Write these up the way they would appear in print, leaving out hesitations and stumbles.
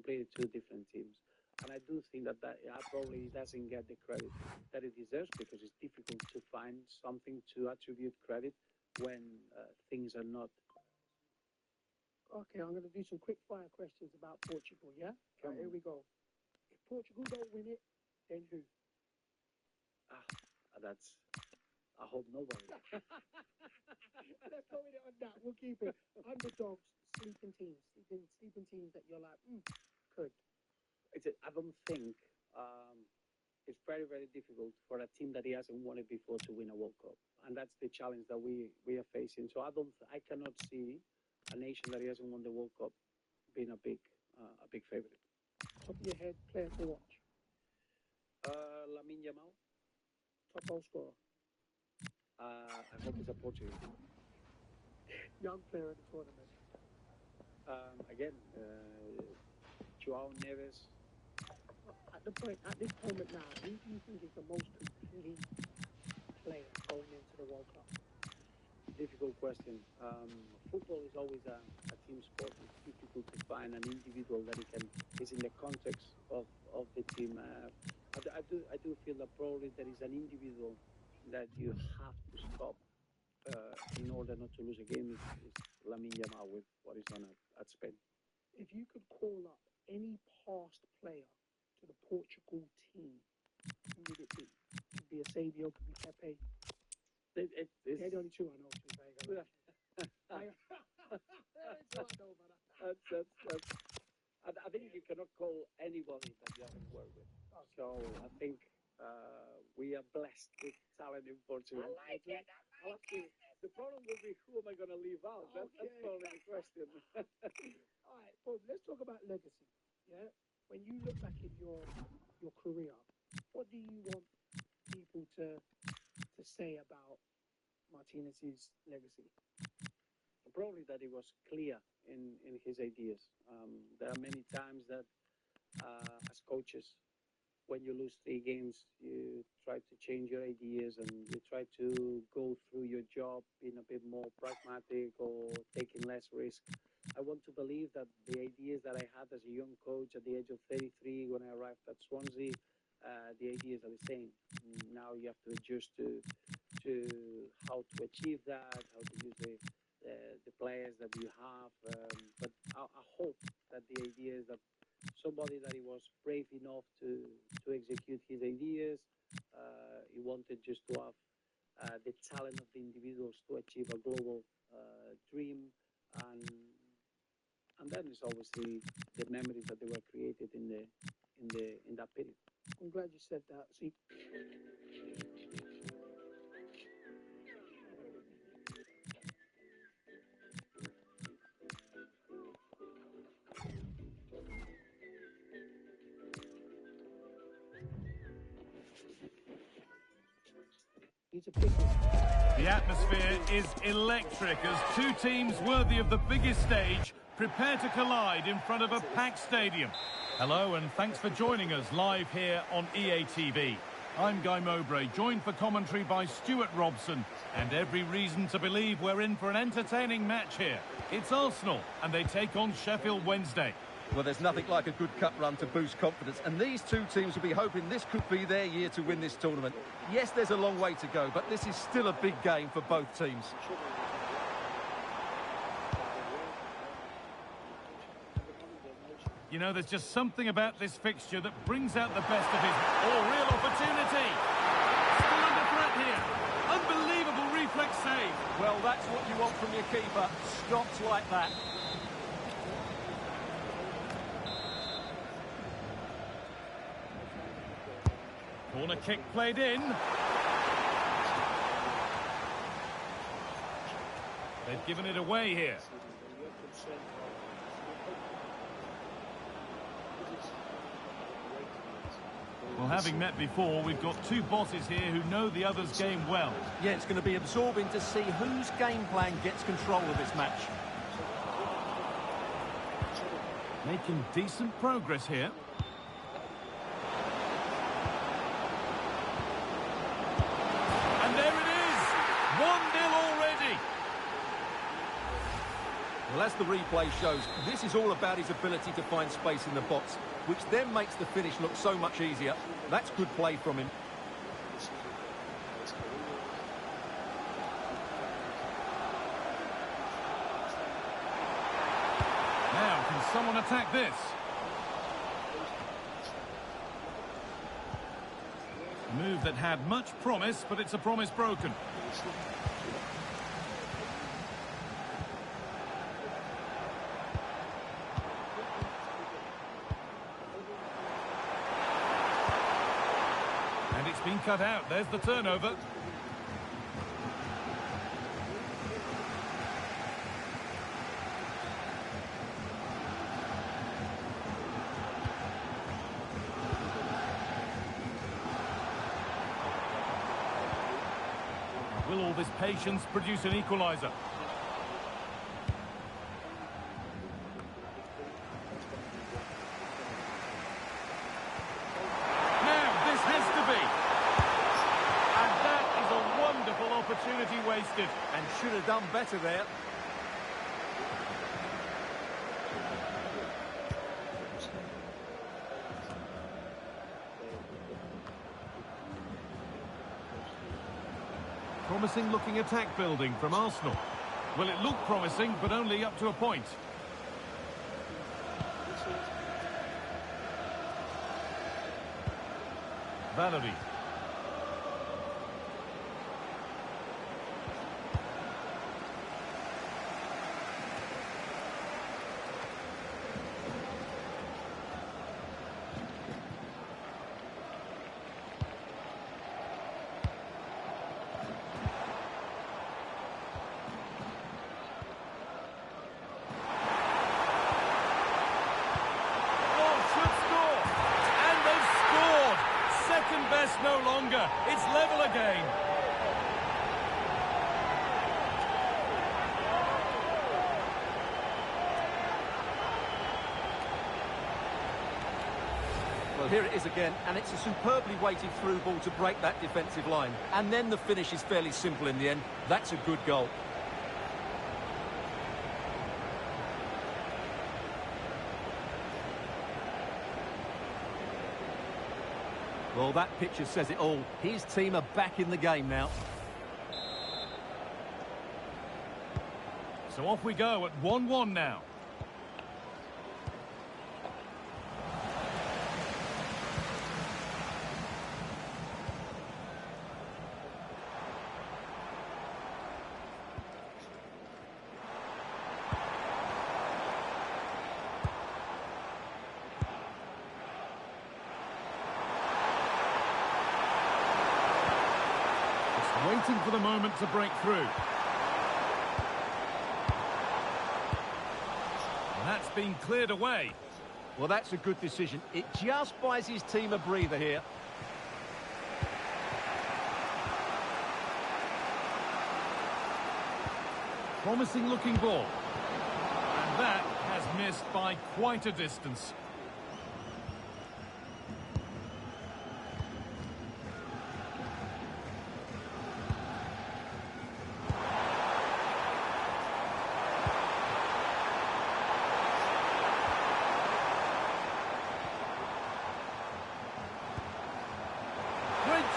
completely two different teams. And I do think that probably doesn't get the credit that it deserves, because it's difficult to find something to attribute credit when things are not. Okay, I'm going to do some quick fire questions about Portugal, yeah? Right, here we go. If Portugal don't win it, then who? I hope nobody. Let's go with it on that. We'll keep it. Underdogs, sleeping teams that you're like, could. I don't think it's very, very difficult for a team that he hasn't won it before to win a World Cup, and that's the challenge that we are facing. So I cannot see a nation that he hasn't won the World Cup being a big favorite. Top of your head, player to watch. Lamine Yamal. Top goal scorer. I hope it's a Portuguese. Young player in the tournament. Again, João Neves. At this moment now, who do you think is the most complete player going into the World Cup? Difficult question. Football is always a team sport. It's difficult to find an individual that is in the context of the team. I do feel that probably there is an individual that you have to stop in order not to lose a game. Is Lamine Yamal with what he's done at Spain. If you could call up any past player to the Portugal team, who would it be? Could be Eusebio, could be Pepe. They're the only two I know. I think you cannot call anybody that you haven't worked with. Okay. So I think we are blessed with talent in Portugal. I like it. The problem will be, who am I going to leave out? That's probably the question. All right, Bob, let's talk about legacy. Yeah, when you look back at your career, what do you want people to say about Martinez's legacy? Probably that he was clear in his ideas. There are many times that as coaches, when you lose 3 games, you try to change your ideas and you try to go through your job being a bit more pragmatic or taking less risk. I want to believe that the ideas that I had as a young coach at the age of 33 when I arrived at Swansea, the ideas are the same. Now you have to adjust to how to achieve that, how to use the players that you have. But I hope that the idea is that somebody that he was brave enough to execute his ideas. He wanted just to have the talent of the individuals to achieve a global dream, and then it's obviously the memories that they were created in that period. I'm glad you said that. See. The atmosphere is electric as two teams worthy of the biggest stage prepare to collide in front of a packed stadium. Hello and thanks for joining us live here on EA TV. I'm Guy Mowbray, joined for commentary by Stuart Robson, and every reason to believe we're in for an entertaining match here. It's Arsenal and they take on Sheffield Wednesday. Well, there's nothing like a good cup run to boost confidence, and these two teams will be hoping this could be their year to win this tournament. Yes, there's a long way to go, but this is still a big game for both teams. You know, there's just something about this fixture that brings out the best of his... Oh, real opportunity! Still under threat here. Unbelievable reflex save. Well, that's what you want from your keeper. Stops like that. Corner kick played in. They've given it away here. Well, having met before, we've got two bosses here who know the other's game well. Yeah, it's going to be absorbing to see whose game plan gets control of this match. Making decent progress here. And there it is! 1-0 already! Well, as the replay shows, this is all about his ability to find space in the box, which then makes the finish look so much easier. That's good play from him. Now, can someone attack this? A move that had much promise, but it's a promise broken. And it's been cut out. There's the turnover. Will all this patience produce an equaliser? Now, this has to be. And that is a wonderful opportunity wasted. And should have done better there. Promising looking attack building from Arsenal. Well, it looked promising, but only up to a point. Valerie. Best no longer. It's level again. Well, here it is again, and it's a superbly weighted through ball to break that defensive line. And then the finish is fairly simple in the end. That's a good goal. Well, that picture says it all. His team are back in the game now. So off we go at 1-1 now. Waiting for the moment to break through. And that's been cleared away. Well, that's a good decision. It just buys his team a breather here. Promising looking ball. And that has missed by quite a distance.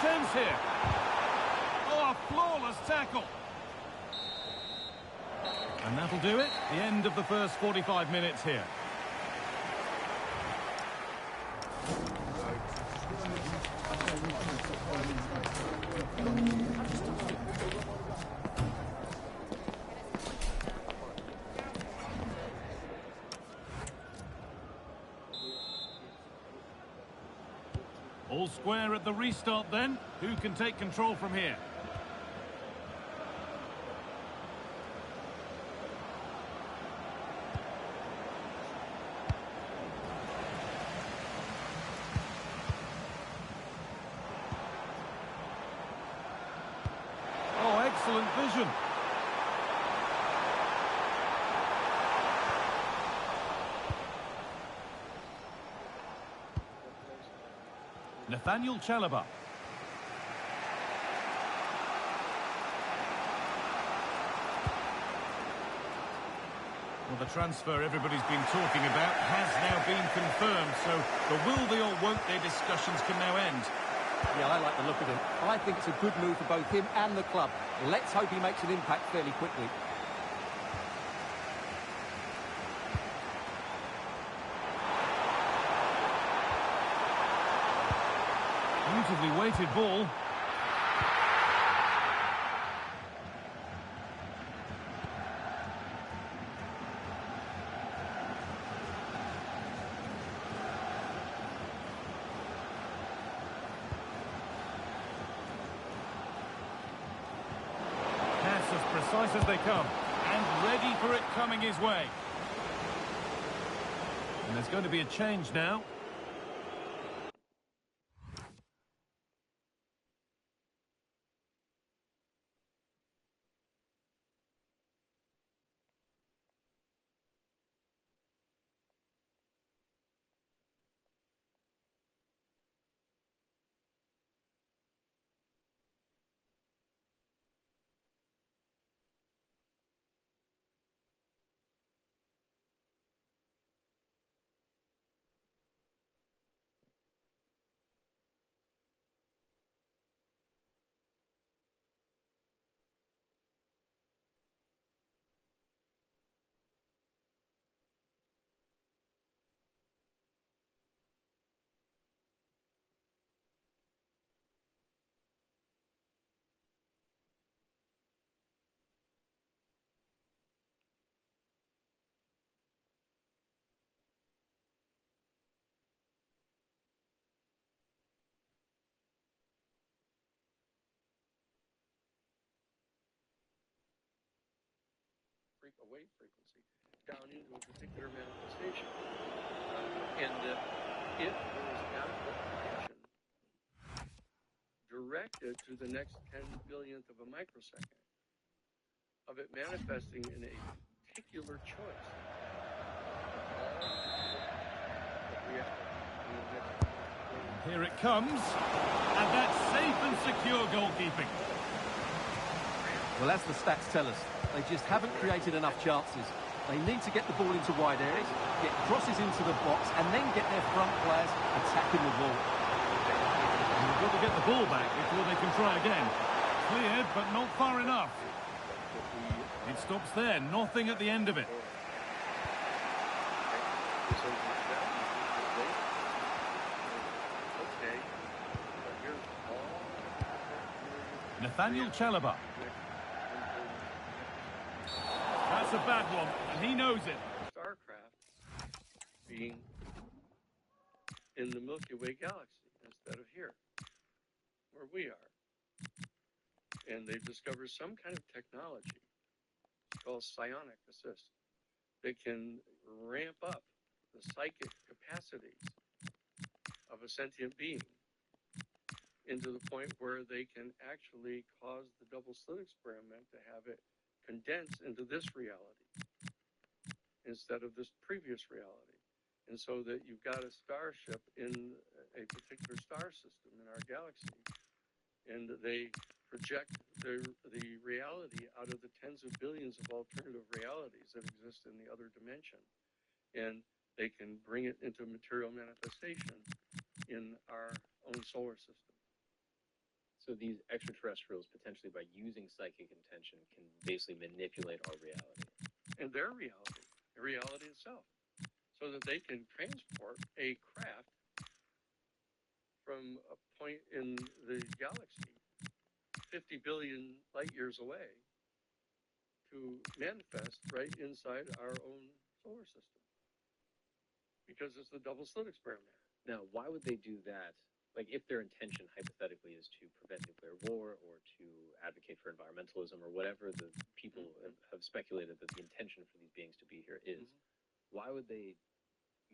Chance here. Oh, a flawless tackle. And that'll do it. The end of the first 45 minutes here. All square at the restart then. Who can take control from here? Oh, excellent vision. Nathaniel Chalobah. Well, Well, the transfer everybody's been talking about has now been confirmed, so the will they or won't they discussions can now end. Yeah, I like the look of him. I think it's a good move for both him and the club. Let's hope he makes an impact fairly quickly. Beautifully weighted ball. Pass as precise as they come, and ready for it coming his way. And there's going to be a change now. Away frequency down into a particular manifestation. And if there is amplification directed to the next 10 billionth of a microsecond of it manifesting in a particular choice, Here it comes, and that's safe and secure goalkeeping. Well, as the stats tell us, they just haven't created enough chances. They need to get the ball into wide areas, get crosses into the box, and then get their front players attacking the ball. And they've got to get the ball back before they can try again. Cleared, but not far enough. It stops there, nothing at the end of it. Nathaniel Chalobah. That's a bad one, and he knows it. Starcraft being in the Milky Way galaxy instead of here, where we are. And they've discovered some kind of technology called psionic assist that can ramp up the psychic capacities of a sentient being into the point where they can actually cause the double slit experiment to have it condense into this reality instead of this previous reality. And so that you've got a starship in a particular star system in our galaxy, and they project the reality out of the tens of billions of alternative realities that exist in the other dimension. And they can bring it into material manifestation in our own solar system. So these extraterrestrials, potentially by using psychic intention, can basically manipulate our reality. And their reality, the reality itself, so that they can transport a craft from a point in the galaxy 50 billion light years away to manifest right inside our own solar system. Because it's the double slit experiment. Now, why would they do that? Like, if their intention, hypothetically, is to prevent nuclear war or to advocate for environmentalism or whatever the people have speculated that the intention for these beings to be here is, why would they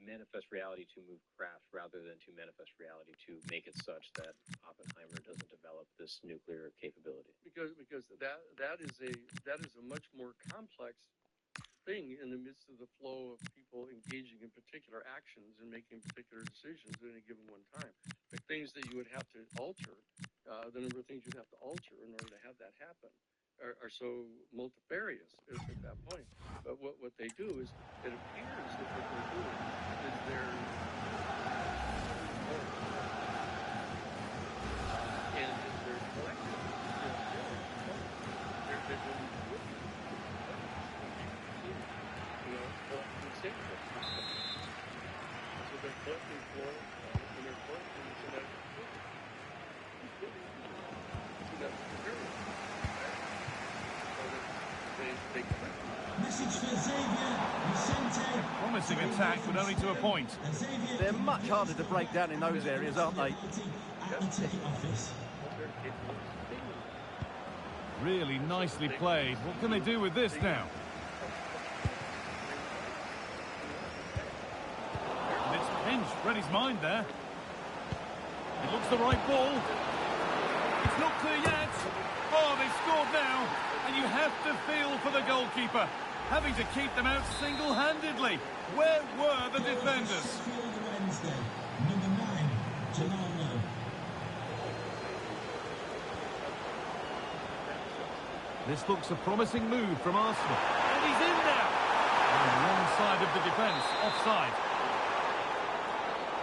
manifest reality to move craft rather than to manifest reality to make it such that Oppenheimer doesn't develop this nuclear capability? Because that is a much more complex thing in the midst of the flow of people engaging in particular actions and making particular decisions at any given one time. The things that you would have to alter, the number of things you'd have to alter in order to have that happen. are so multifarious at that point. But what they do is, it appears that what they're doing is they're and they're collecting. They're doing collecting samples. So they're collecting floor and they're collecting genetic Message for Xavier, Vicente. Promising attack, but only to a point. They're much harder to break down in those areas, aren't they? At the ticket office. Really nicely played. What can they do with this now? And it's pinched Freddie's mind there. It looks the right ball. It's not clear yet. Oh, they scored now. And you have to feel for the goalkeeper, having to keep them out single-handedly. Where were the defenders? Sheffield Wednesday, number 9, Ronaldo. This looks a promising move from Arsenal. And he's in now. On the wrong side of the defence, offside.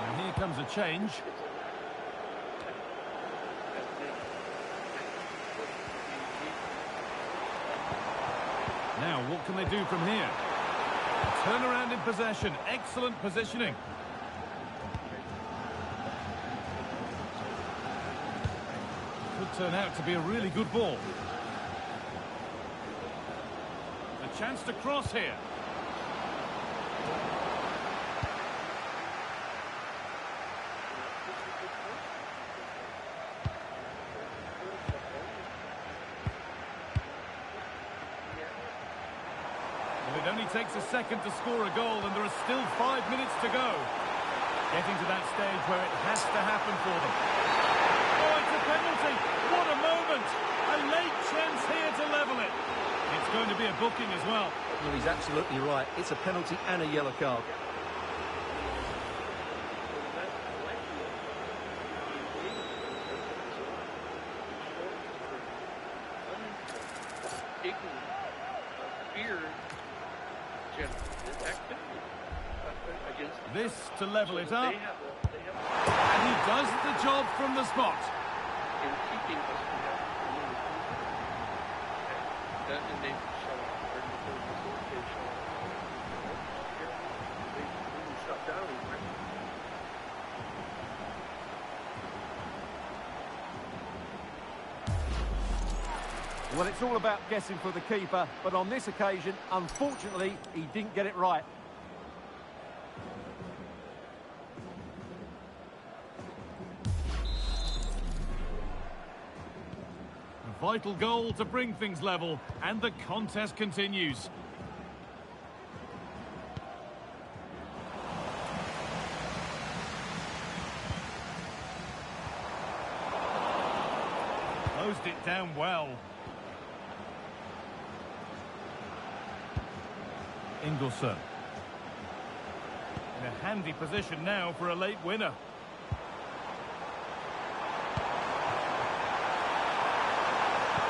And here comes a change. Now, what can they do from here? Turn around in possession. Excellent positioning. Could turn out to be a really good ball. A chance to cross here. It only takes a second to score a goal, and there are still 5 minutes to go. Getting to that stage where it has to happen for them. Oh, it's a penalty. What a moment. A late chance here to level it. It's going to be a booking as well. Well, he's absolutely right. It's a penalty and a yellow card. This to level it up. And he does the job from the spot. Well, it's all about guessing for the keeper, but on this occasion, unfortunately, he didn't get it right. A vital goal to bring things level, and the contest continues. Closed it down well. Ingelsson. In a handy position now for a late winner.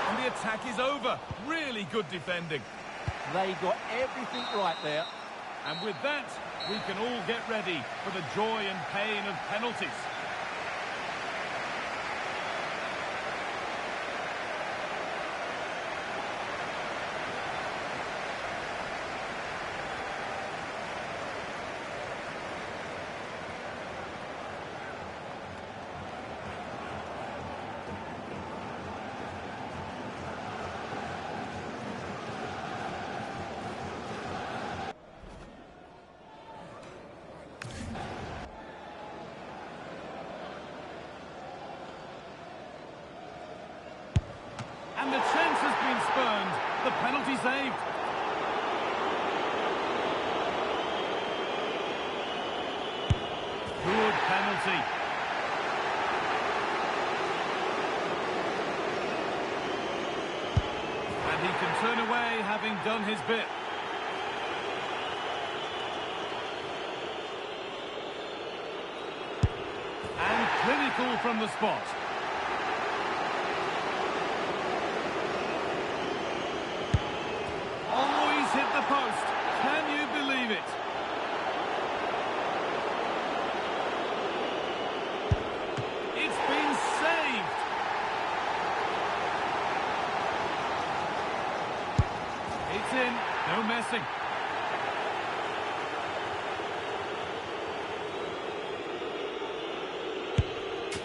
And the attack is over. Really good defending. They got everything right there. And with that, we can all get ready for the joy and pain of penalties. And the chance has been spurned. The penalty saved. Good penalty. And he can turn away, having done his bit. And clinical from the spot. the post. Can you believe it? It's been saved. It's in. No messing.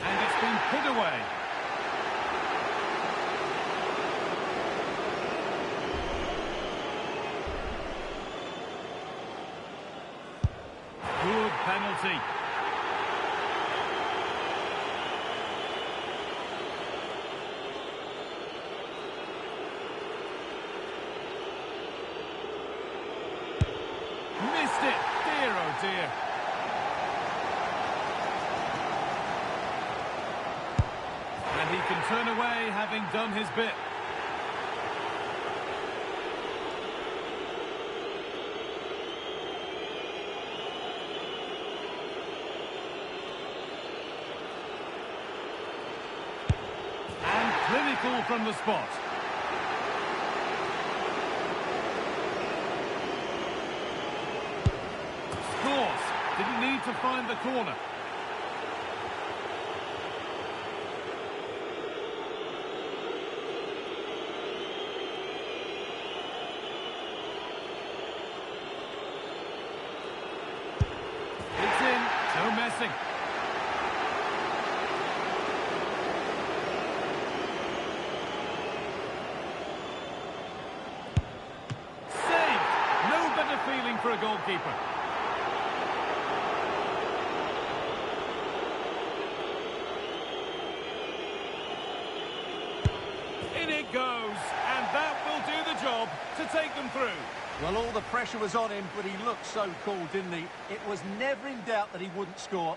And it's been put away. Good penalty. Missed it. Dear, oh dear. And he can turn away having done his bit. And clinical from the spot. Scores. Didn't need to find the corner. It's in. No messing. Saved. No better feeling for a goalkeeper. In it goes, and that will do the job to take them through. Well, all the pressure was on him, but he looked so cool, didn't he? It was never in doubt that he wouldn't score.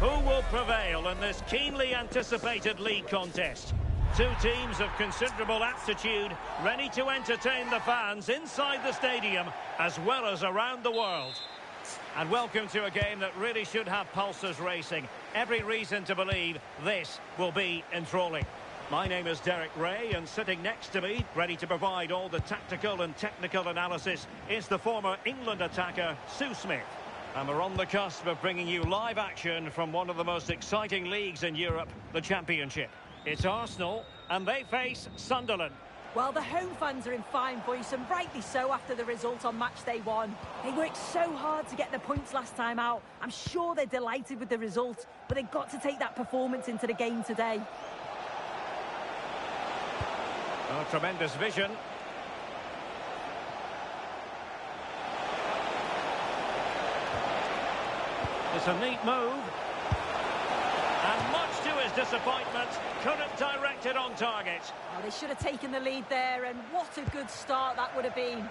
Who will prevail in this keenly anticipated league contest? Two teams of considerable aptitude, ready to entertain the fans inside the stadium as well as around the world. And welcome to a game that really should have pulses racing. Every reason to believe this will be enthralling. My name is Derek Ray, and sitting next to me, ready to provide all the tactical and technical analysis, is the former England attacker, Sue Smith. And we're on the cusp of bringing you live action from one of the most exciting leagues in Europe, the Championship. It's Arsenal, and they face Sunderland. Well, the home fans are in fine voice, and rightly so after the result on match day 1. They worked so hard to get the points last time out. I'm sure they're delighted with the result, but they've got to take that performance into the game today. Oh, tremendous vision. It's a neat move. And much to his disappointment, couldn't direct it on target. Oh, they should have taken the lead there, and what a good start that would have been.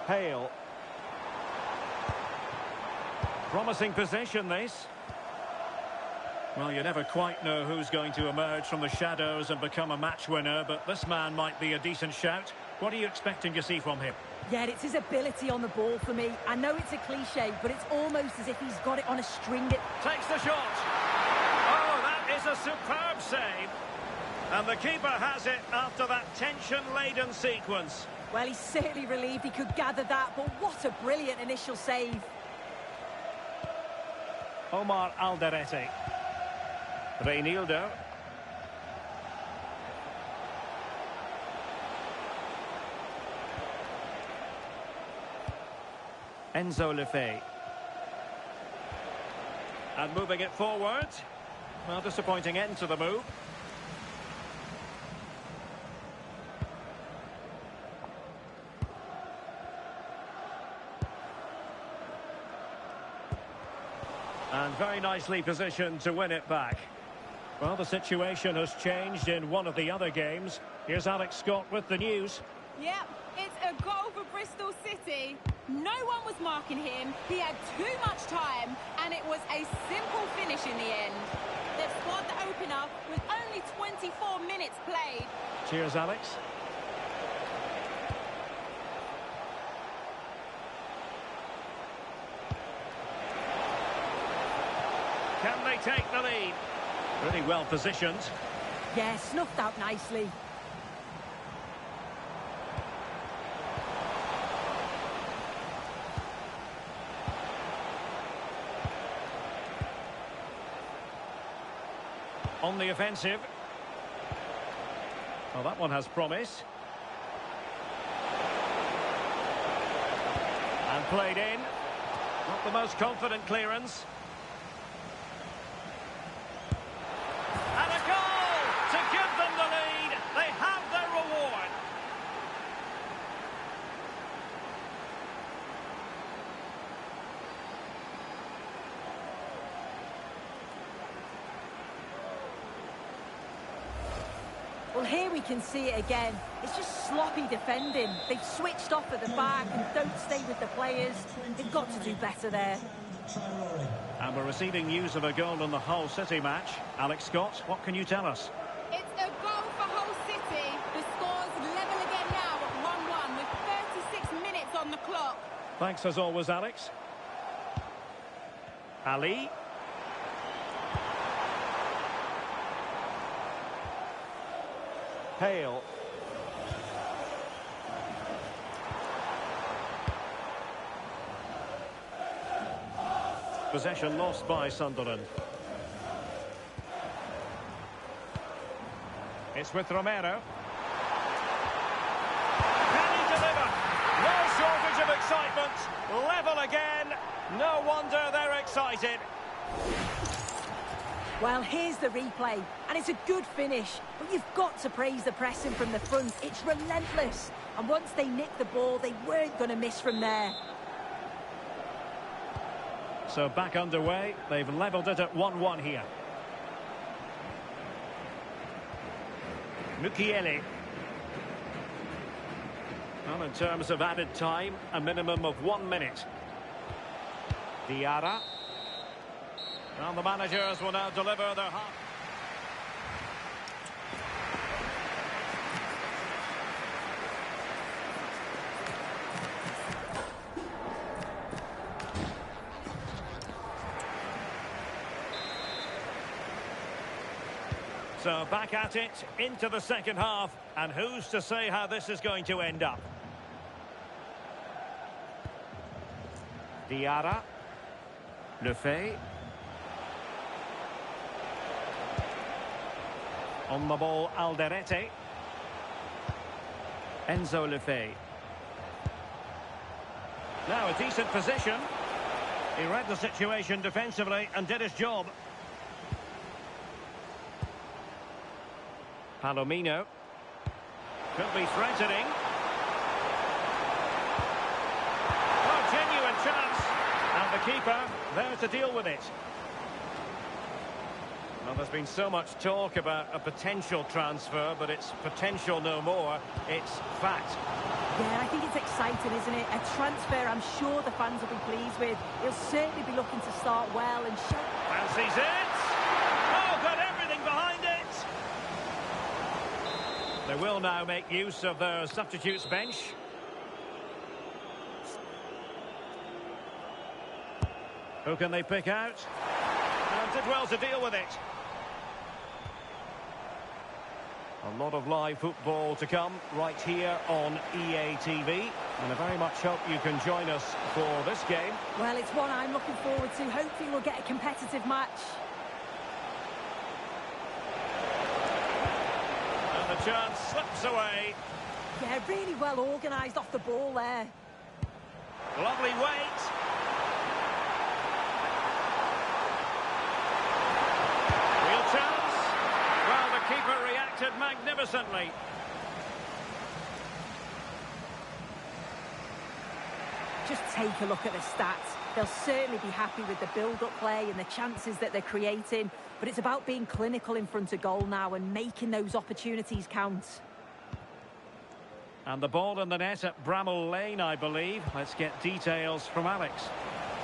Hale. Promising possession, this. Well, you never quite know who's going to emerge from the shadows and become a match winner, but this man might be a decent shout. What are you expecting to see from him? Yeah, it's his ability on the ball for me. I know it's a cliche, but it's almost as if he's got it on a string. Takes the shot. Oh, that is a superb save. And the keeper has it after that tension-laden sequence. Well, he's certainly relieved he could gather that, but what a brilliant initial save. Omar Alderete. Reinildo. Enzo Lefebvre. And moving it forward. Well, disappointing end to the move. And very nicely positioned to win it back. Well, the situation has changed in one of the other games. Here's Alex Scott with the news. Yep, it's a goal for Bristol City. No one was marking him. He had too much time, and it was a simple finish in the end. They've scored the opener with only 24 minutes played. Cheers, Alex. Can they take the lead? Really well positioned. Yeah, snuffed out nicely. On the offensive. Well, that one has promise. And played in. Not the most confident clearance. And a goal to give them the lead. They have their reward. Well, here we can see it again. It's just sloppy defending. They've switched off at the back and don't stay with the players. They've got to do better there. And we're receiving news of a goal in the Hull City match. Alex Scott, what can you tell us? It's a goal for Hull City. The score's level again now at 1-1 with 36 minutes on the clock. Thanks as always, Alex. Ali. Hale. Possession lost by Sunderland. It's with Romero. Can he deliver? No shortage of excitement. Level again. No wonder they're excited. Well, here's the replay, and it's a good finish, but you've got to praise the pressing from the front. It's relentless, and once they nicked the ball, they weren't going to miss from there. So back underway, they've levelled it at 1-1 here. Mukiele. Well, in terms of added time, a minimum of 1 minute. Diarra. Well, the managers will now deliver their half. So back at it into the second half, and who's to say how this is going to end up? Diarra. Lefebvre. On the ball, Alderete. Enzo Lefebvre. Now a decent position. He read the situation defensively and did his job. Palomino. Could be threatening. Oh, genuine chance. And the keeper there to deal with it. Well, there's been so much talk about a potential transfer, but it's potential no more. It's fact. Yeah, I think it's exciting, isn't it? A transfer I'm sure the fans will be pleased with. He'll certainly be looking to start well and show... Fancies it. Oh, got everything behind it. They will now make use of their substitutes bench. Who can they pick out? And did well to deal with it. A lot of live football to come right here on EA TV. And I very much hope you can join us for this game. Well, it's one I'm looking forward to. Hopefully we'll get a competitive match. And the chance slips away. Yeah, really well organised off the ball there. Lovely weight. Real chance. Well, the keeper reacted magnificently. Just take a look at the stats. They'll certainly be happy with the build-up play and the chances that they're creating. But it's about being clinical in front of goal now and making those opportunities count. And the ball in the net at Bramall Lane, I believe. Let's get details from Alex.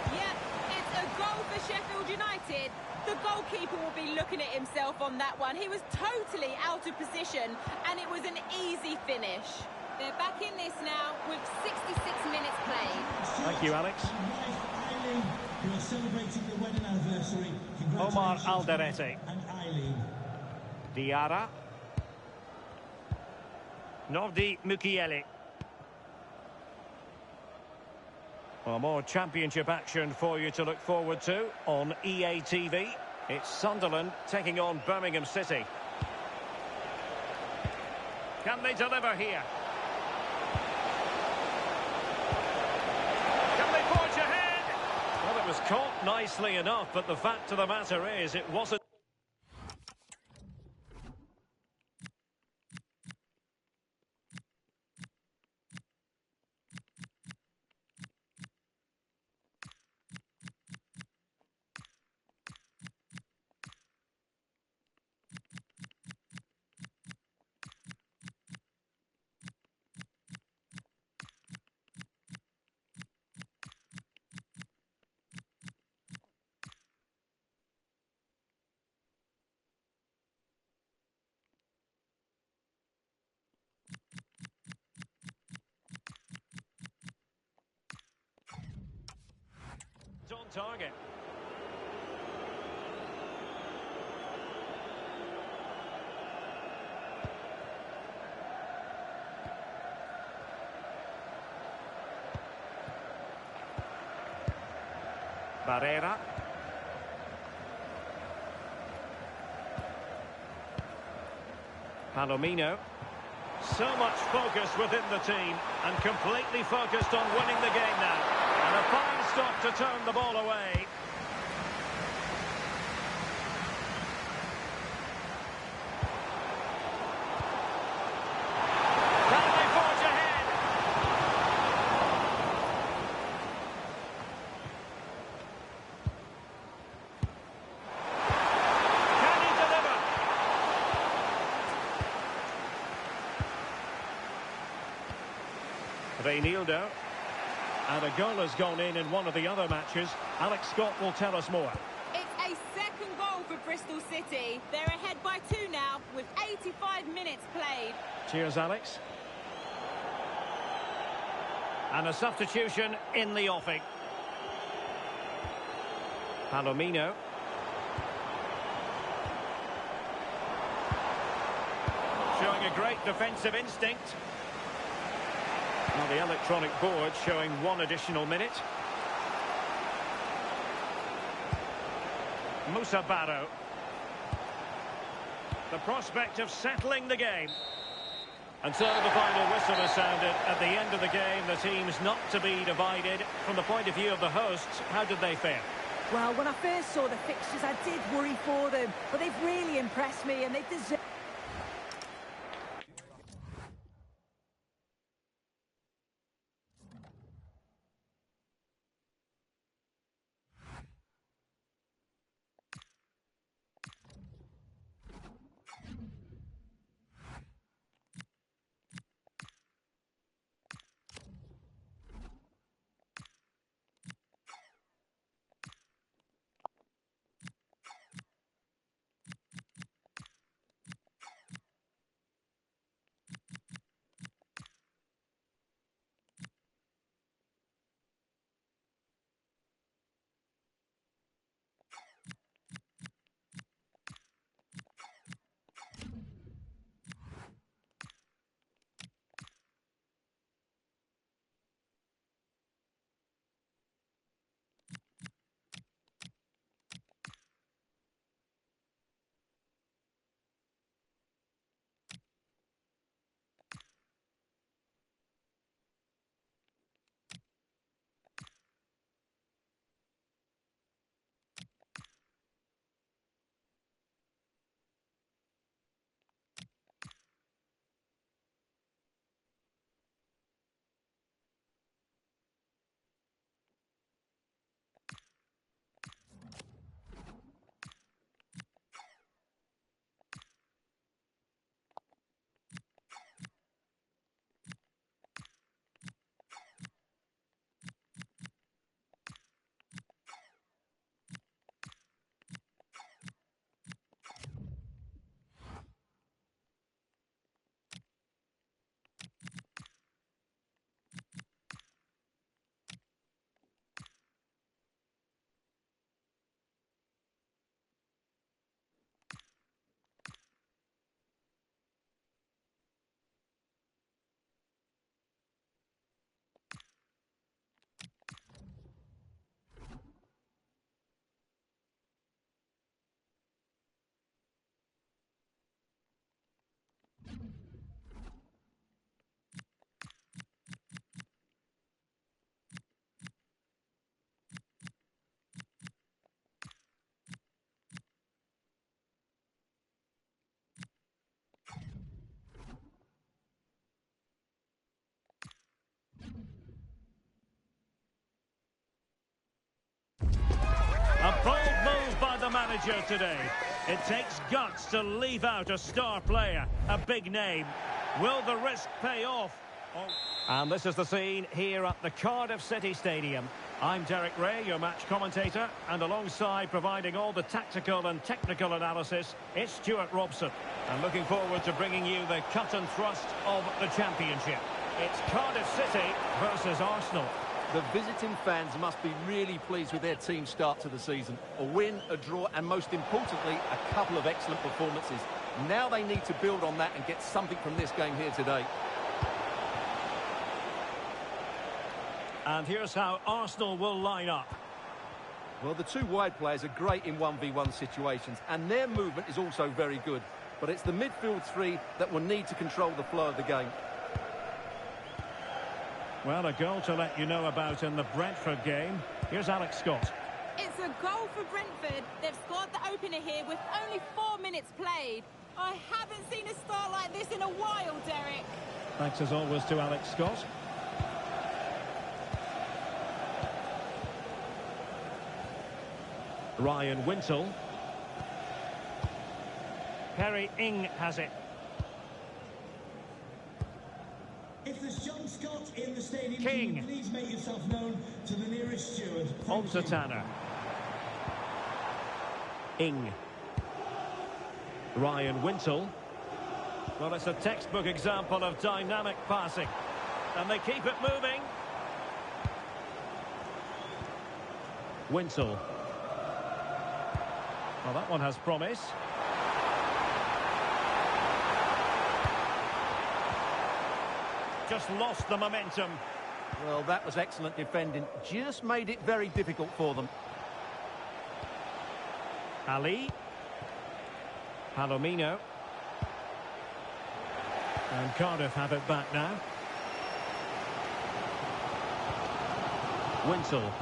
Yeah, it's a goal for Sheffield United. The goalkeeper will be looking at himself on that one. He was totally out of position, and it was an easy finish. They're back in this now with 66 minutes played. Thank you, Alex. Who are celebrating the wedding anniversary. Omar Alderete. And Eileen. Diarra. Nordi Mukiele. Well, more championship action for you to look forward to on EA TV. It's Sunderland taking on Birmingham City. Can they deliver here? Can they forge ahead? Well, it was caught nicely enough, but the fact of the matter is it wasn't. On target. Barrera. Palomino. So much focus within the team and completely focused on winning the game now. And a fine stop to turn the ball away. Can they forge ahead? Can he deliver? Reinildo. And a goal has gone in one of the other matches. Alex Scott will tell us more. It's a second goal for Bristol City. They're ahead by 2 now with 85 minutes played. Cheers, Alex. And a substitution in the offing. Palomino. Showing a great defensive instinct. Now the electronic board showing 1 additional minute. Musa Barrow. The prospect of settling the game. And so the final whistle is sounded. At the end of the game, the team's not to be divided. From the point of view of the hosts, how did they fare? Well, when I first saw the fixtures, I did worry for them. But they've really impressed me and they deserve... A bold move by the manager today. It takes guts to leave out a star player, a big name. Will the risk pay off? And this is the scene here at the Cardiff City Stadium. I'm Derek Ray, your match commentator, and alongside providing all the tactical and technical analysis, it's Stuart Robson. I'm looking forward to bringing you the cut and thrust of the championship. It's Cardiff City versus Arsenal. The visiting fans must be really pleased with their team's start to the season. A win, a draw, and most importantly, a couple of excellent performances. Now they need to build on that and get something from this game here today. And here's how Arsenal will line up. Well, the two wide players are great in 1v1 situations, and their movement is also very good. But it's the midfield three that will need to control the flow of the game. Well, a goal to let you know about in the Brentford game. Here's Alex Scott. It's a goal for Brentford. They've scored the opener here with only 4 minutes played. I haven't seen a start like this in a while, Derek. Thanks as always to Alex Scott. Ryan Wintle. Perry Ing has it. If there's John Scott in the stadium. stadium King. team, please make yourself known to the nearest steward. On to Tanner. Ing. Ryan Wintle. Well, it's a textbook example of dynamic passing. And they keep it moving. Wintle. Well, that one has promise. Just lost the momentum. Well, that was excellent defending. Just made it very difficult for them. Ali. Palomino. And Cardiff have it back now. Wintle.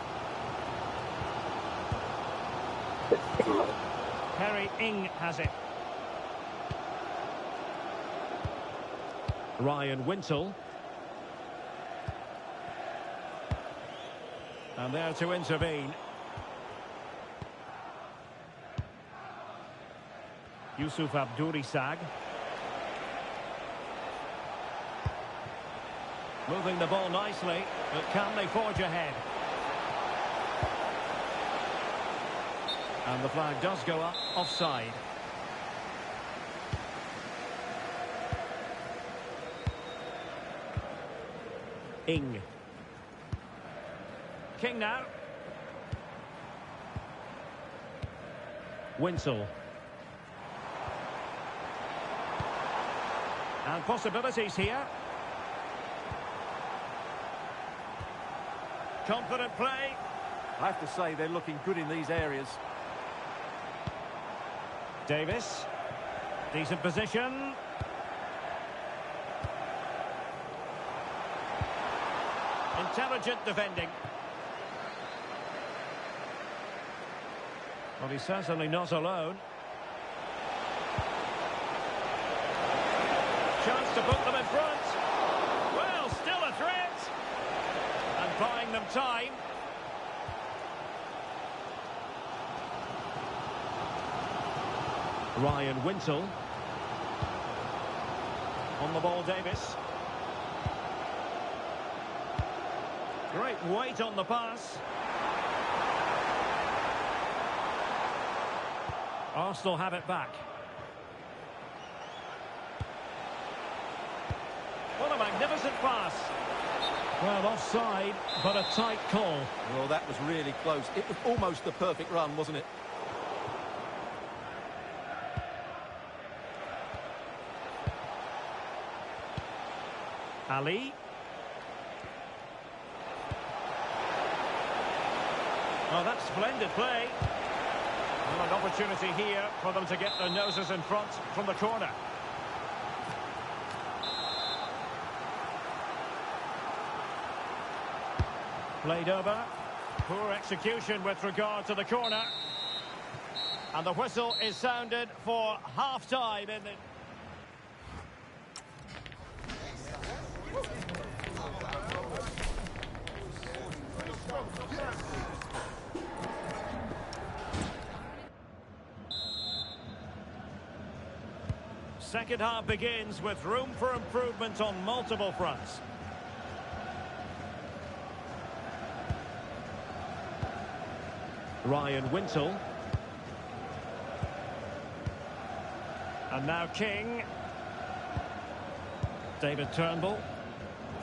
Harry Ing has it. Ryan Wintle. And there to intervene. Yusuf Abdurisag. Moving the ball nicely, but can they forge ahead? And the flag does go up, offside. Ing. King now. Wintle. And possibilities here. Confident play. I have to say they're looking good in these areas. Davis. Decent position. Intelligent defending. Well, he's certainly not alone. Chance to put them in front. Well, still a threat. And buying them time. Ryan Wintle. On the ball, Davis. Great weight on the pass. Arsenal have it back. What a magnificent pass. Well, offside, but a tight call. Well, that was really close. It was almost the perfect run, wasn't it? Ali. Oh, that's splendid play. Well, an opportunity here for them to get their noses in front from the corner. Played over. Poor execution with regard to the corner. And the whistle is sounded for half-time in the... Second half begins with room for improvement on multiple fronts. Ryan Wintle. And now King. David Turnbull.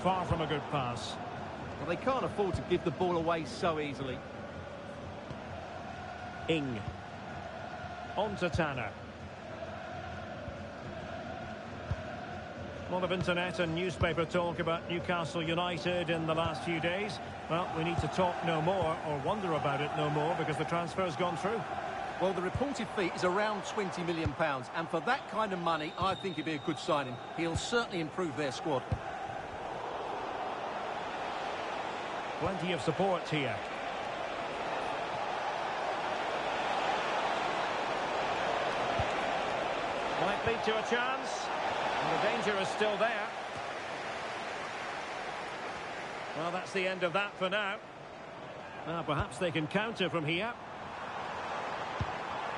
Far from a good pass. Well, they can't afford to give the ball away so easily. Ing. On to Tanner. A lot of internet and newspaper talk about Newcastle United in the last few days. Well, we need to talk no more, or wonder about it no more, because the transfer's gone through. Well, the reported fee is around £20 million, and for that kind of money, I think it'd be a good signing. He'll certainly improve their squad. Plenty of support here. Might lead to a chance. And the danger is still there. Well, that's the end of that for now. Now, perhaps they can counter from here.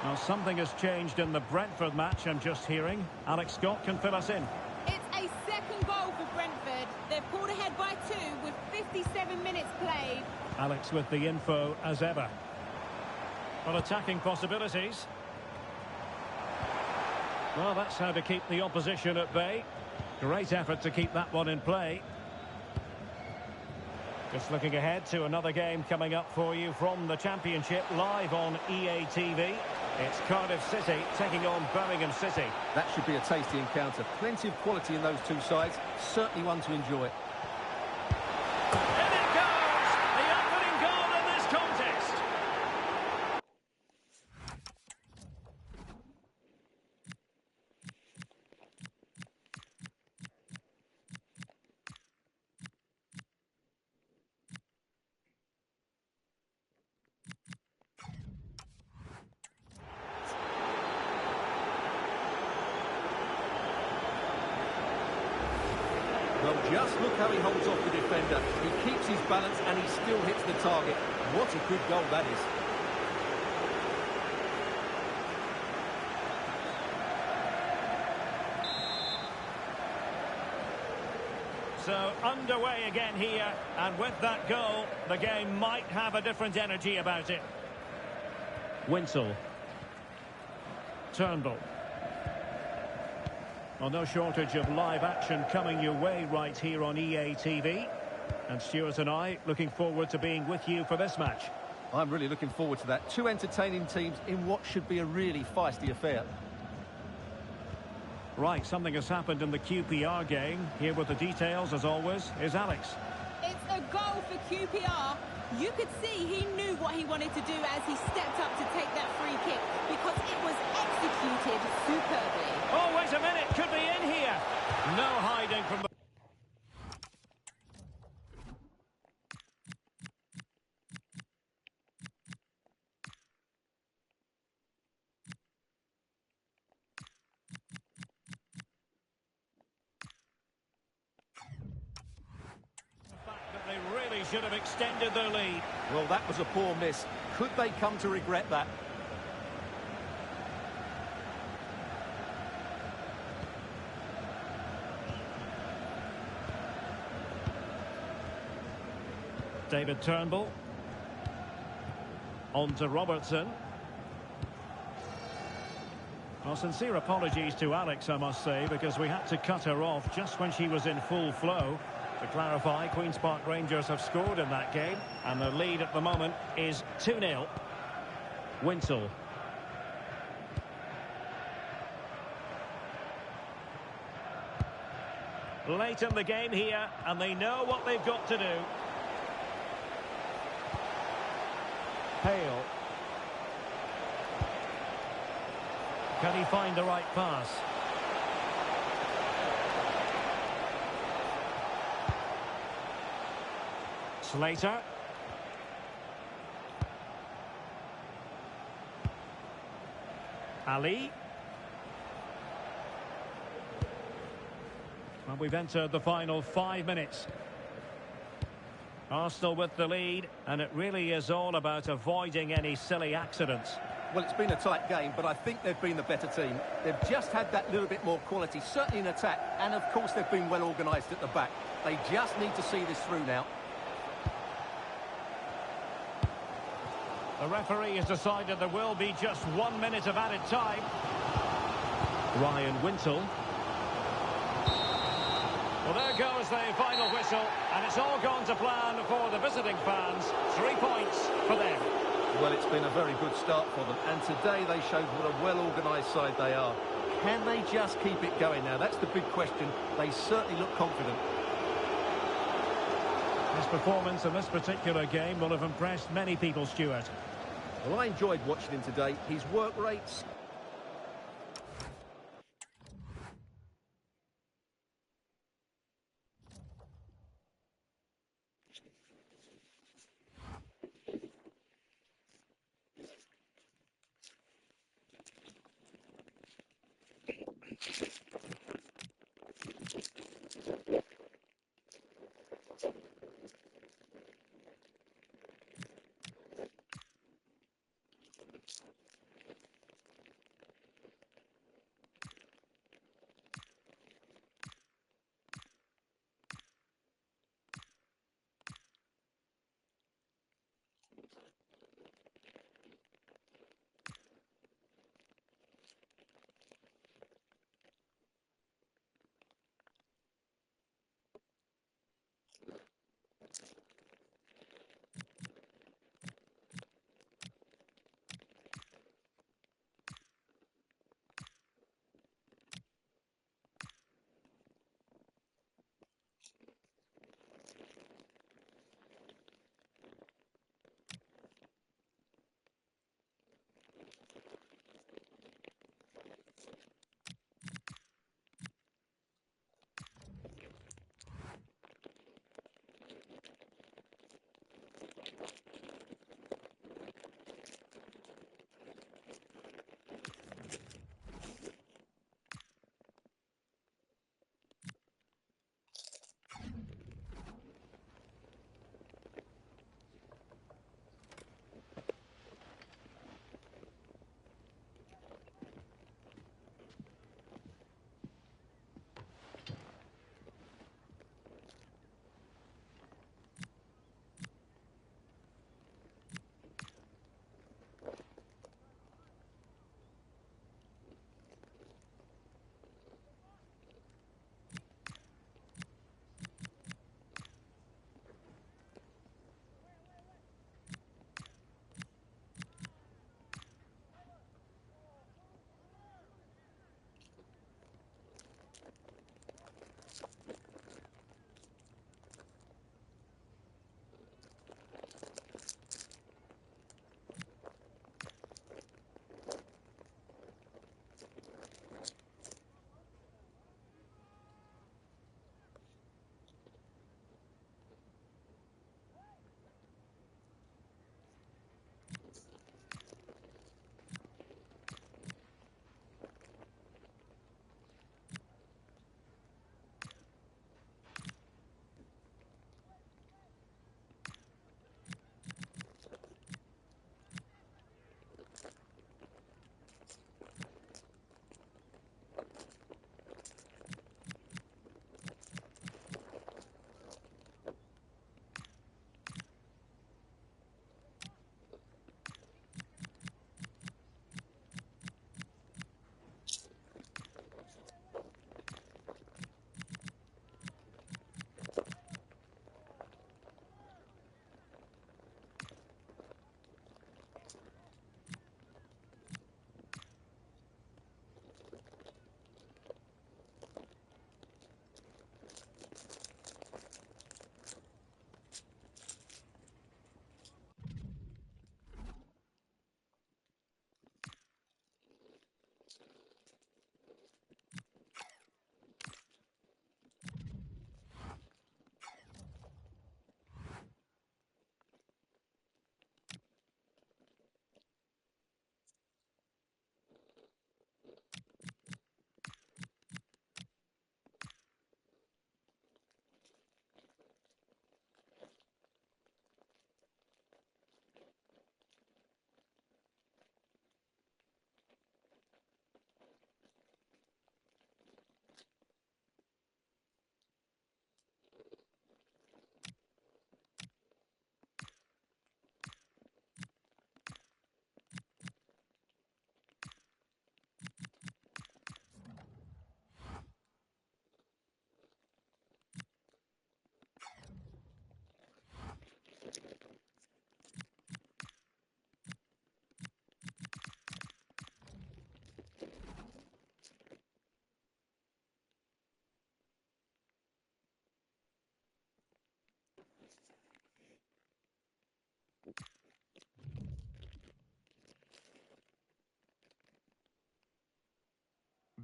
Well, something has changed in the Brentford match, I'm just hearing. Alex Scott can fill us in. It's a second goal for Brentford. They've pulled ahead by 2 with 67 minutes played. Alex with the info as ever. Well, attacking possibilities. Well, that's how to keep the opposition at bay. Great effort to keep that one in play. Just looking ahead to another game coming up for you from the Championship, live on EA TV. It's Cardiff City taking on Birmingham City. That should be a tasty encounter. Plenty of quality in those two sides. Certainly one to enjoy. In it goes! The opening goal in this contest. Well, just look how he holds off the defender. He keeps his balance and he still hits the target. What a good goal that is. So underway again here, and with that goal, the game might have a different energy about it. Winsel. Turnbull. Well, no shortage of live action coming your way right here on EA TV. And Stuart and I looking forward to being with you for this match. I'm really looking forward to that. Two entertaining teams in what should be a really feisty affair. Right, something has happened in the QPR game. Here with the details, as always, is Alex. It's a goal for QPR. You could see he knew what he wanted to do as he stepped up to take that free kick because it was executed superbly. Oh, wait a minute, could be in here. No hiding from the... They really should have extended their lead. Well, that was a poor miss. Could they come to regret that? David Turnbull. On to Robertson. Well, sincere apologies to Alex, I must say, because we had to cut her off just when she was in full flow. To clarify, Queen's Park Rangers have scored in that game, and their lead at the moment is 2-0. Winsel. Late in the game here, and they know what they've got to do. Hale. Can he find the right pass? Slater. Ali. Well, we've entered the final 5 minutes. Arsenal with the lead, and it really is all about avoiding any silly accidents. Well, it's been a tight game, but I think they've been the better team. They've just had that little bit more quality, certainly in attack, and of course they've been well organised at the back. They just need to see this through now. The referee has decided there will be just 1 minute of added time. Ryan Winsel. Well, there goes the final whistle, and it's all gone to plan for the visiting fans. 3 points for them. Well, it's been a very good start for them, and today they showed what a well-organised side they are. Can they just keep it going now? That's the big question. They certainly look confident. His performance in this particular game will have impressed many people, Stuart. Well, I enjoyed watching him today. His work rates...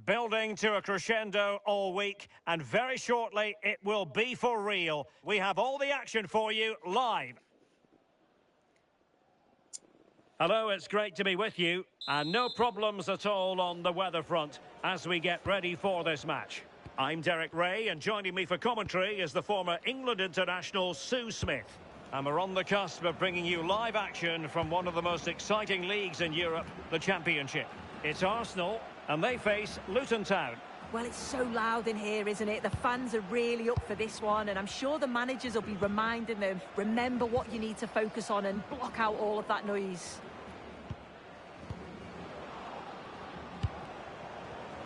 building to a crescendo all week, and very shortly it will be for real. We have all the action for you live. Hello, it's great to be with you, and no problems at all on the weather front as we get ready for this match. I'm Derek Ray, and joining me for commentary is the former England international Sue Smith. And we're on the cusp of bringing you live action from one of the most exciting leagues in Europe, the Championship. It's Arsenal, and they face Luton Town. Well, it's so loud in here, isn't it? The fans are really up for this one, and I'm sure the managers will be reminding them, remember what you need to focus on and block out all of that noise.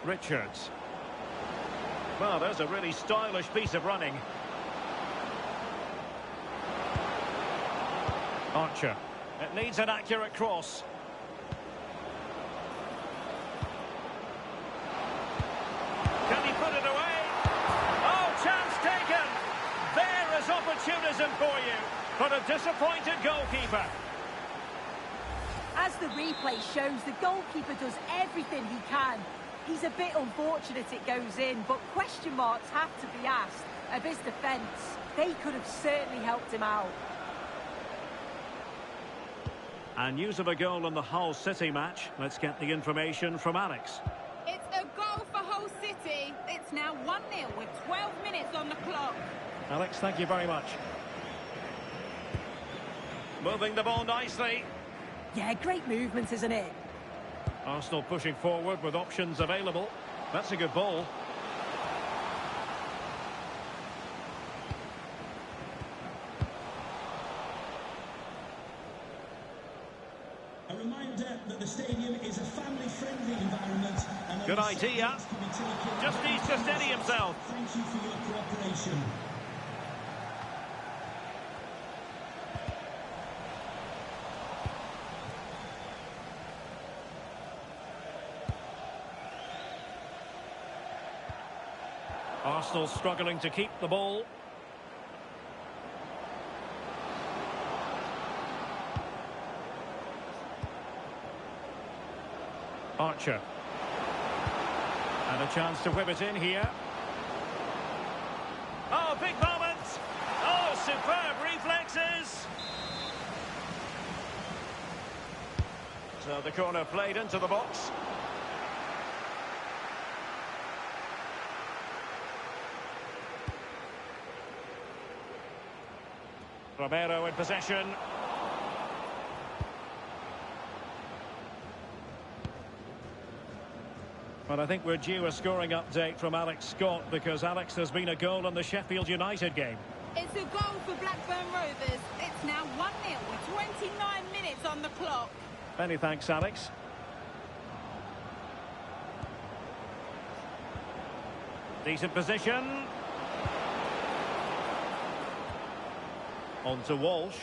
Richards. Well, there's a really stylish piece of running. Archer. It needs an accurate cross. Can he put it away? Oh, chance taken! There is opportunism for you, but a disappointed goalkeeper. As the replay shows, the goalkeeper does everything he can. He's a bit unfortunate it goes in, but question marks have to be asked of his defence. They could have certainly helped him out. And news of a goal in the Hull City match. Let's get the information from Alex. It's a goal for Hull City. It's now 1-0 with 12 minutes on the clock. Alex, thank you very much. Moving the ball nicely. Yeah, great movement, isn't it? Arsenal pushing forward with options available. That's a good ball. A reminder that the stadium is a family-friendly environment. And good idea. Just needs to steady himself. Thank you for your cooperation. Arsenal struggling to keep the ball. Archer. And a chance to whip it in here. Oh, big moment! Oh, superb reflexes! So the corner played into the box. Romero in possession. But I think we're due a scoring update from Alex Scott, because Alex, there's been a goal in the Sheffield United game. It's a goal for Blackburn Rovers. It's now 1-0 with 29 minutes on the clock. Many thanks, Alex. Decent position. On to Walsh.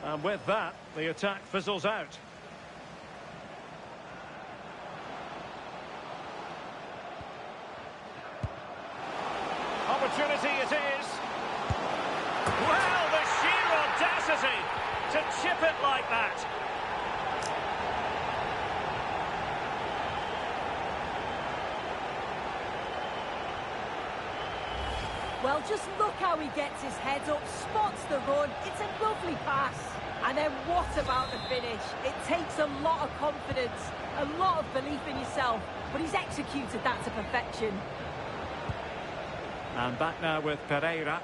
And with that, the attack fizzles out. Opportunity it is. Well, the sheer audacity to chip it like that. Well, just look how he gets his head up, spots the run. It's a lovely pass. And then what about the finish? It takes a lot of confidence, a lot of belief in yourself, but he's executed that to perfection. And back now with Pereira.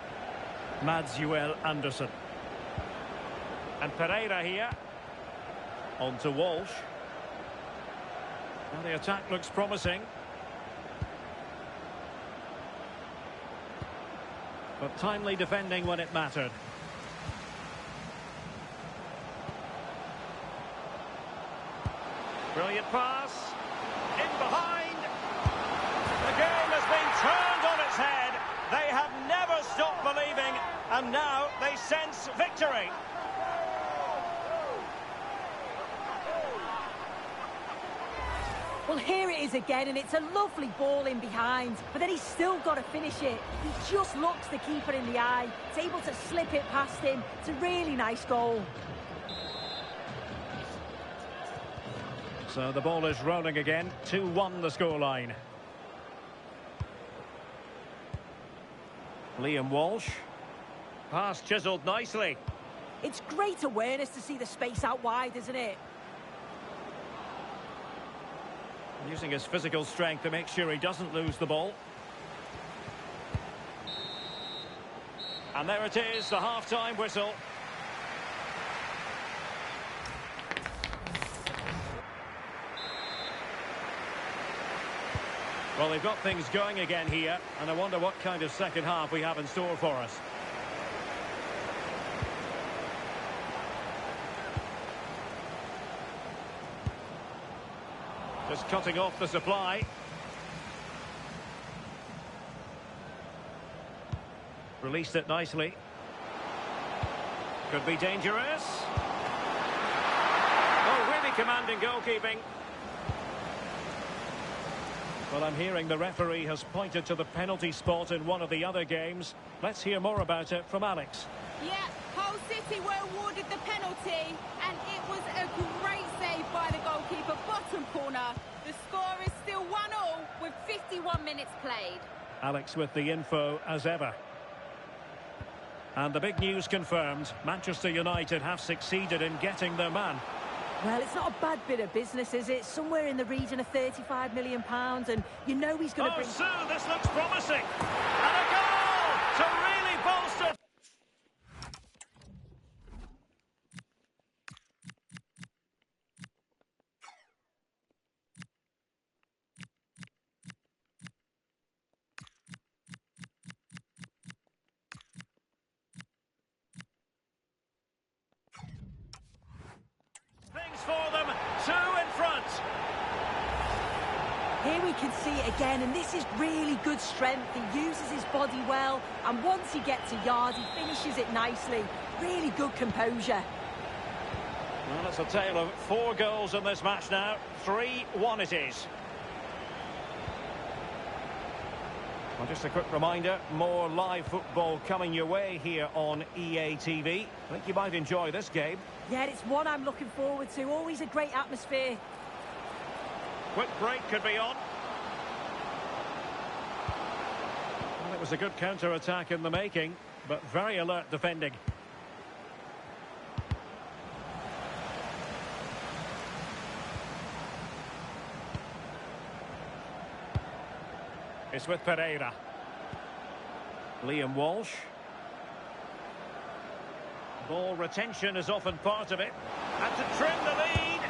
Mads-Joel Anderson. And Pereira here. On to Walsh. Well, the attack looks promising. But timely defending when it mattered. Brilliant pass. In behind. The game has been turned on its head. They have never stopped believing, and now they sense victory. Well, here it is again, and it's a lovely ball in behind, but then he's still got to finish it. He just looks the keeper in the eye. He's able to slip it past him. It's a really nice goal. So the ball is rolling again. 2-1 the scoreline. Liam Walsh. Pass chiselled nicely. It's great awareness to see the space out wide, isn't it? Using his physical strength to make sure he doesn't lose the ball. And there it is, the half-time whistle. Well, they've got things going again here, and I wonder what kind of second half we have in store for us. Just cutting off the supply. Released it nicely. Could be dangerous. Oh, really commanding goalkeeping. Well, I'm hearing the referee has pointed to the penalty spot in one of the other games. Let's hear more about it from Alex. Yeah, Hull City were awarded the penalty, and it was a great save by the goalkeeper, bottom corner. The score is still 1-1 with 51 minutes played. Alex with the info as ever. And the big news confirmed. Manchester United have succeeded in getting their man. Well, it's not a bad bit of business, is it? Somewhere in the region of £35 million, and you know he's going to bring... Oh, Sue, this looks promising. And a goal to really bolster... Things for them, 2 in front. Here we can see it again, and this is really good strength. He uses his body well, and once he gets a yard, he finishes it nicely. Really good composure. Well, it's a tale of 4 goals in this match now. 3-1 it is. Well, just a quick reminder, more live football coming your way here on EA TV. I think you might enjoy this game. Yeah, it's one I'm looking forward to. Always a great atmosphere. Quick break could be on. Well, it was a good counter-attack in the making, but very alert defending. It's with Pereira. Liam Walsh. Ball retention is often part of it. And to trim the lead.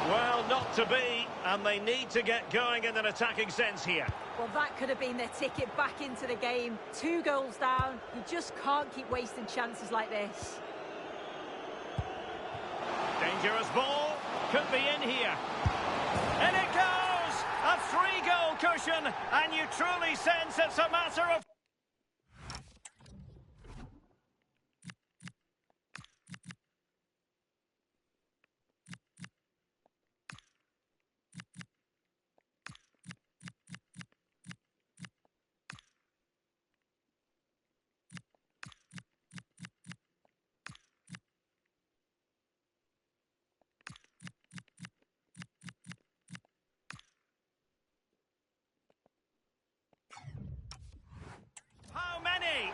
Well, not to be. And they need to get going in an attacking sense here. Well, that could have been their ticket back into the game. 2 goals down. You just can't keep wasting chances like this. Dangerous ball. Could be in here. And it goes! A 3-goal cushion, and you truly sense it's a matter of... How many?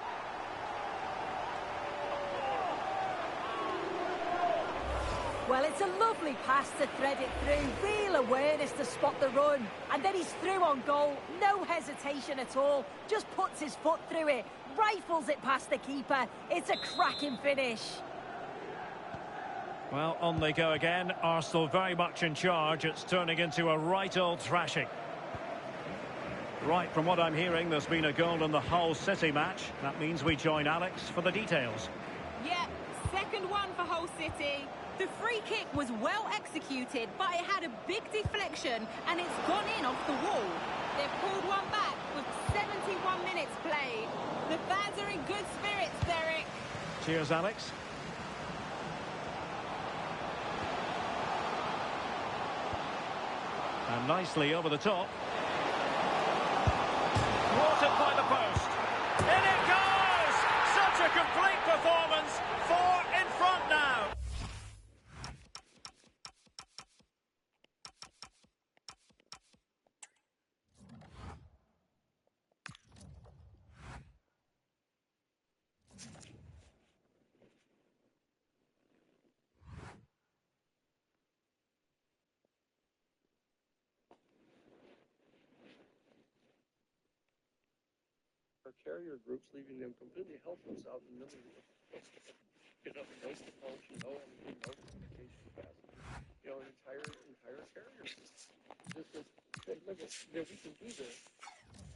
Well, it's a lovely pass to thread it through. Real awareness to spot the run. And then he's through on goal. No hesitation at all. Just puts his foot through it. Rifles it past the keeper. It's a cracking finish. Well, on they go again. Arsenal very much in charge. It's turning into a right old thrashing. Right, from what I'm hearing, there's been a goal in the Hull City match. That means we join Alex for the details. Yeah, second one for Hull City. The free kick was well executed, but it had a big deflection and it's gone in off the wall. They've pulled one back with 71 minutes played. The fans are in good spirits, Derek. Cheers, Alex. And nicely over the top. Watered by the post. In it goes! Such a complete performance. 4 in front now. our carrier groups, leaving them completely helpless out in the middle of the no propulsion, no anything, no communication capacity. Entire carrier. Just to say, look, we can do this,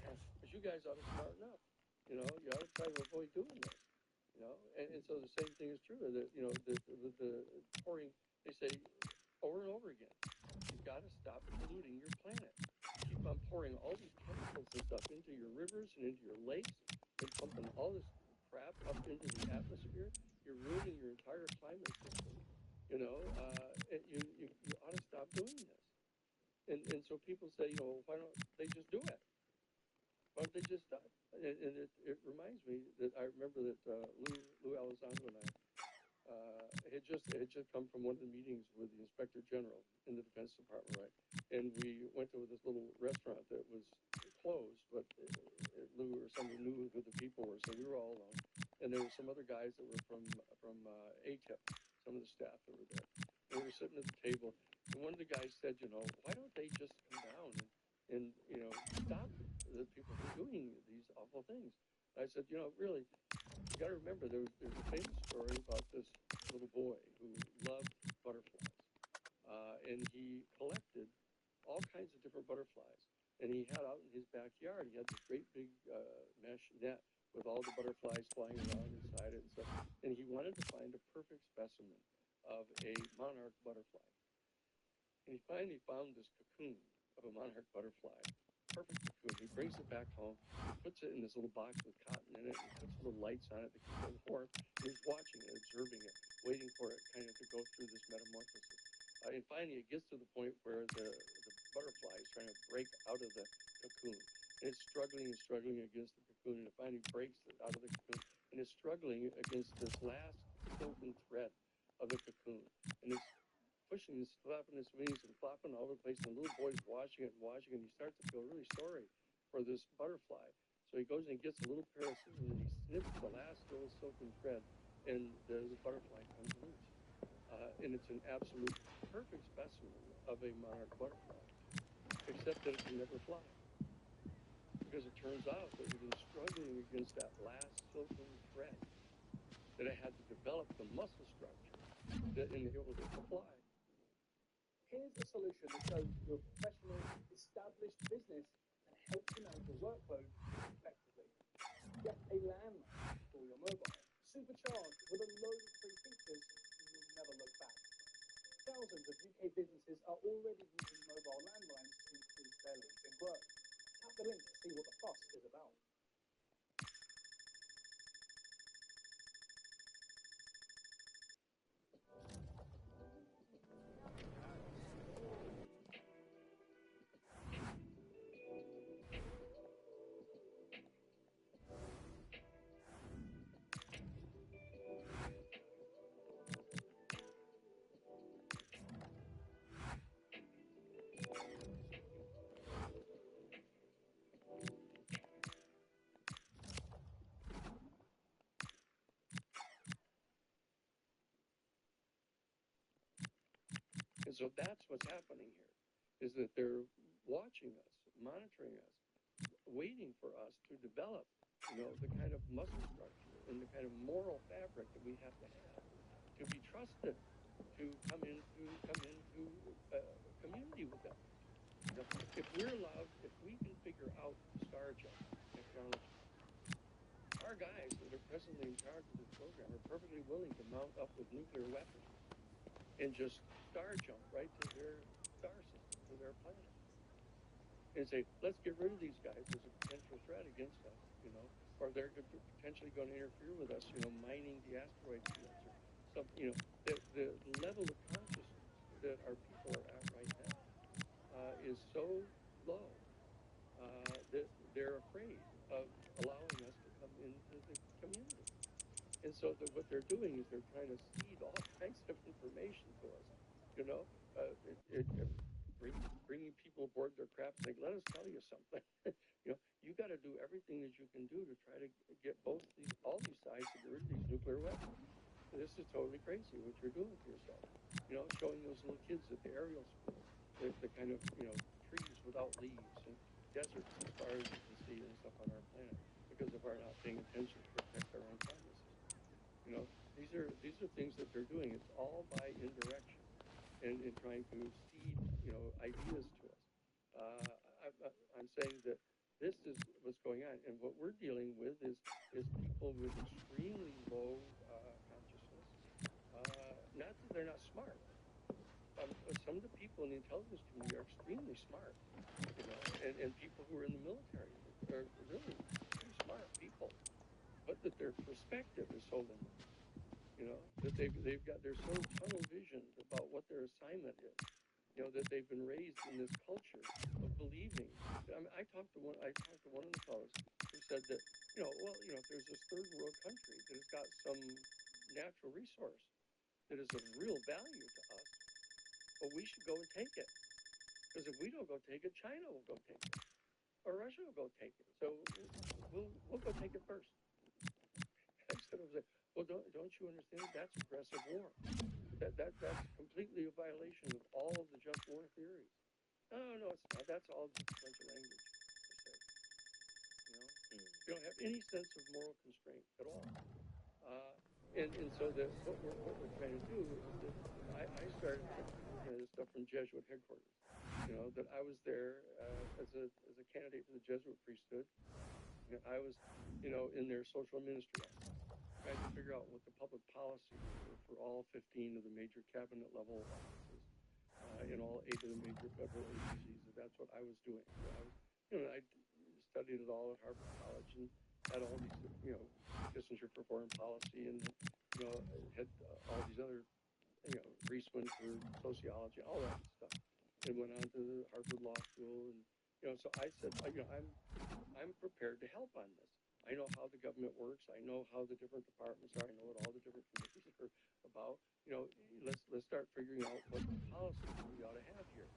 but you guys ought to smarten up. You ought to try to avoid doing this. And so the same thing is true. The pouring, they say over and over again, you've got to stop polluting your planet. You keep on pouring all these chemicals and stuff into your rivers and into your lakes and pumping all this crap up into the atmosphere. You're ruining your entire climate system. You ought to stop doing this. And so people say, why don't they just do it? Why don't they just stop? And it reminds me that I remember that Lou Elizondo and I had just come from one of the meetings with the Inspector General in the Defense Department, right? And we went to this little restaurant that was closed, but Lou or somebody knew who the people were, so we were all alone. And there were some other guys that were from ATIP, some of the staff that were there. And we were sitting at the table, and one of the guys said, why don't they just come down and stop the people from doing these awful things? And I said, really, you got to remember, there's a famous story about this little boy who loved butterflies, and he collected all kinds of different butterflies. And he had out in his backyard, he had this great big mesh net with all the butterflies flying around inside it and stuff. And he wanted to find a perfect specimen of a monarch butterfly. And he finally found this cocoon of a monarch butterfly. Perfect cocoon. He brings it back home. He puts it in this little box with cotton in it. And he puts little lights on it to keep it warm. And he's watching it, observing it, waiting for it kind of to go through this metamorphosis. And finally, it gets to the point where the butterfly is trying to break out of the cocoon. And it's struggling and struggling against the cocoon. And it finally breaks out of the cocoon. And it's struggling against this last silken thread of the cocoon. And it's pushing and flapping his wings and flopping all over the place. And the little boy's watching it and watching it. And he starts to feel really sorry for this butterfly. So he goes and gets a little pair of scissors and he snips the last little silken thread. And the butterfly comes loose. And it's an absolute perfect specimen of a monarch butterfly, except that it can never fly. Because it turns out that it was struggling against that last silken thread, that it had to develop the muscle structure that enabled it to fly. Here's a solution that goes to a professional, established business and helps you manage your workload effectively. Get a landline for your mobile, supercharged with a load of free features you'll never look back. Thousands of UK businesses are already using mobile landlines to increase their leads and growth. Tap the link to see what the fuss is about. And so that's what's happening here, is that they're watching us, monitoring us, waiting for us to develop, the kind of muscle structure and the kind of moral fabric that we have to be trusted to come into community with them. If we can figure out star jump technology, our guys that are presently in charge of this program are perfectly willing to mount up with nuclear weapons and just star jump right to their star system, to their planet. And say, let's get rid of these guys. There's a potential threat against us, or they're potentially going to interfere with us, mining the asteroid fields or something. The level of consciousness that our people are at right now is so low that they're afraid of allowing us to come into the community. And so what they're doing is they're trying to seed all kinds of information to us, bringing people aboard their craft and saying, let us tell you something. You got to do everything that you can do to try to get all these sides to get rid of these nuclear weapons. This is totally crazy what you're doing to yourself. Showing those little kids at the aerial school, the kind of, trees without leaves and deserts as far as you can see and stuff on our planet. because of our not paying attention to protect our own promises. You know, these are things that they're doing. It's all by indirection and trying to seed, you know, ideas to us. I'm saying that this is what's going on, and what we're dealing with is people with extremely low consciousness. Not that they're not smart. Some of the people in the intelligence community are extremely smart, you know, and people who are in the military are really pretty smart people, but that their perspective is so limited, you know, that they're so tunnel visioned about what their assignment is, you know, that they've been raised in this culture of believing. I mean, I talked to one of the fellows who said that, you know, well, you know, if there's this third world country that has got some natural resource that is of real value to us, well, we should go and take it. Because if we don't go take it, China will go take it, or Russia will go take it. So we'll go take it first. I said, well, don't you understand? That's aggressive war. That's completely a violation of all of the just war theories. No, it's not. That's all just a bunch of language. You know, you don't have any sense of moral constraint at all. And so that what we're trying to do is that I started this stuff from Jesuit headquarters. You know, that I was there as a candidate for the Jesuit priesthood. And I was, you know, in their social ministry office, trying to figure out what the public policy were for all 15 of the major cabinet level offices in all 8 of the major federal agencies. And that's what I was doing. So I was, you know, I studied it all at Harvard College and had all these, you know, Kissinger for foreign policy, and you know, had all these other, you know, Reisman for sociology, all that stuff, and went on to the Harvard Law School, and you know, so I said, you know, I'm prepared to help on this. I know how the government works. I know how the different departments are. I know what all the different committees are about. You know, let's start figuring out what policies we ought to have here.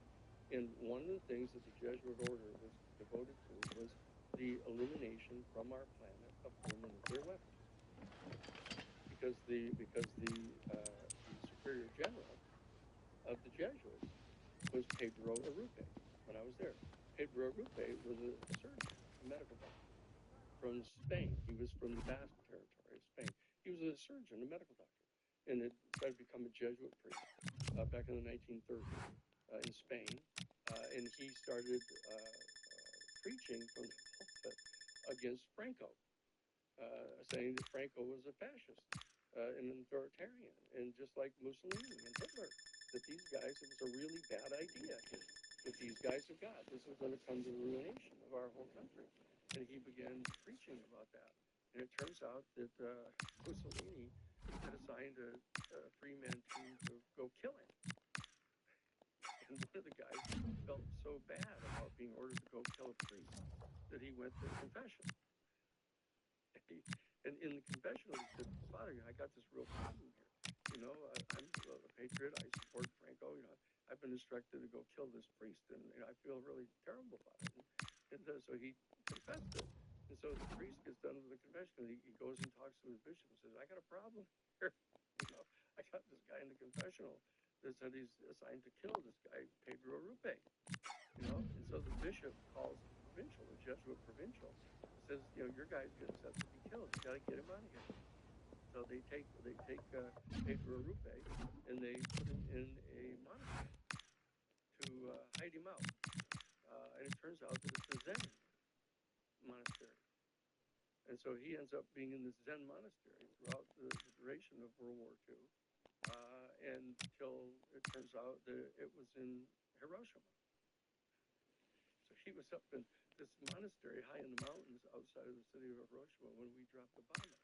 And one of the things that the Jesuit order was devoted to was the elimination from our planet of thermonuclear weapons, because the superior general of the Jesuits was Pedro Arrupe when I was there. Pedro Arrupe was a surgeon, a medical doctor from Spain. He was from the Basque territory of Spain. He was a surgeon, a medical doctor, and had tried to become a Jesuit priest back in the 1930s in Spain. And he started preaching from the pulpit against Franco, saying that Franco was a fascist and an authoritarian, and just like Mussolini and Hitler, that these guys, it was a really bad idea that these guys have got. This is going to come to the ruination of our whole country. And he began preaching about that. And it turns out that Mussolini had assigned a three-man team to go kill him. And one of the guys felt so bad about being ordered to go kill a priest that he went to confession. And in the confessional, he said, Father, I got this real problem here. You know, I'm a patriot. I support Franco. You know, I've been instructed to go kill this priest, and you know, I feel really terrible about it. And so he confessed it. And so the priest gets done with the confession. He goes and talks to his bishop and says, I got a problem here. You know, I got this guy in the confessional that said he's assigned to kill this guy, Pedro Arrupe. You know, and so the bishop calls the provincial, the Jesuit provincial, and says, you know, your guy's getting set to be killed. You got to get him out of here. So they take Pedro Arrupe and they put him in a monastery to hide him out. And it turns out that it's a Zen monastery. And so he ends up being in this Zen monastery throughout the duration of World War II, until it turns out that it was in Hiroshima. So he was up in this monastery high in the mountains outside of the city of Hiroshima when we dropped the bomb on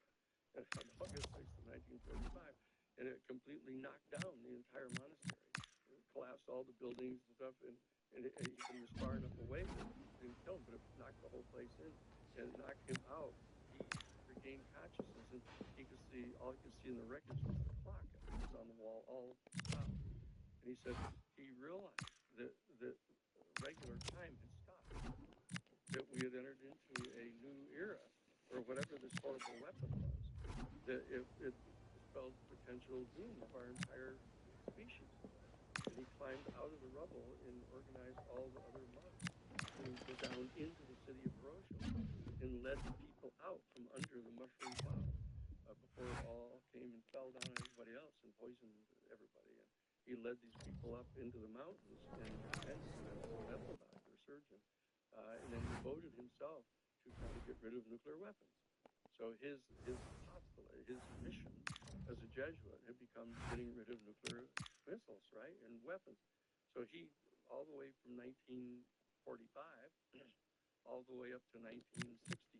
it on August 6th of 1945. And it completely knocked down the entire monastery. It collapsed all the buildings and stuff, and he was far enough away that it didn't kill him, but it knocked the whole place in, and it knocked him out. He regained consciousness, and all he could see in the wreckage was the clock. It was on the wall all stopped. And he said he realized that regular time had stopped, that we had entered into a new era, or whatever this horrible weapon was, that it spelled the potential doom of our entire species. And he climbed out of the rubble and organized all the other monks to go down into the city of Hiroshima and led the people people out from under the mushroom cloud before it all came and fell down on everybody else and poisoned everybody. And he led these people up into the mountains in tents and as a medical doctor, surgeon, and then devoted himself to trying to get rid of nuclear weapons. So his postulate, his mission as a Jesuit had become getting rid of nuclear missiles, right, and weapons. So he, all the way from 1945, all the way up to 1960,